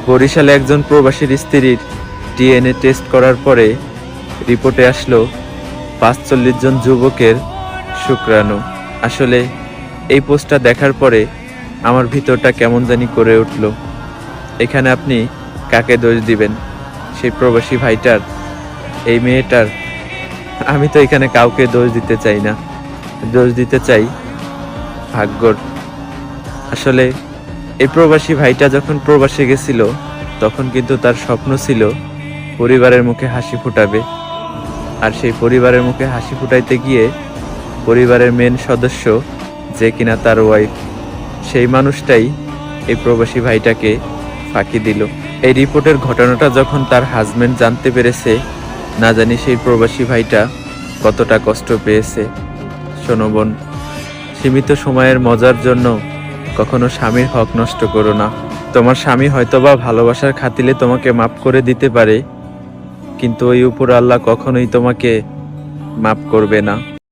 বরিশালে একজন প্রবাসীর স্ত্রীর ডিএনএ টেস্ট করার পরে রিপোর্টে আসলো ৪৫ জন যুবকের শুক্রাণু। আসলে এই পোস্টটা দেখার পরে আমার ভিতরটা কেমন জানি করে উঠল। এখানে আপনি কাকে দোষ দিবেন? সেই প্রবাসী ভাইটার, এই মেয়েটার? আমি তো এখানে কাউকে দোষ দিতে চাই না, দোষ দিতে চাই ভাগ্যর। আসলে এই প্রবাসী ভাইটা যখন প্রবাসে গেছিল তখন কিন্তু তার স্বপ্ন ছিল পরিবারের মুখে হাসি ফুটাবে। আর সেই পরিবারের মুখে হাসি ফুটাইতে গিয়ে পরিবারের মেন সদস্য, যে কিনা তার ওয়াইফ, সেই মানুষটাই এই প্রবাসী ভাইটাকে ফাঁকি দিল। এই রিপোর্টের ঘটনাটা যখন তার হাজবেন্ড জানতে পেরেছে, না জানি সেই প্রবাসী ভাইটা কতটা কষ্ট পেয়েছে। শোনো বোন, সীমিত সময়ের মজার জন্য কখনো স্বামীর হক নষ্ট করো না। তোমার স্বামী হয়তোবা ভালোবাসার খাতিরে তোমাকে মাফ করে দিতে পারে, কিন্তু ওই উপর আল্লাহ কখনোই তোমাকে মাফ করবে না।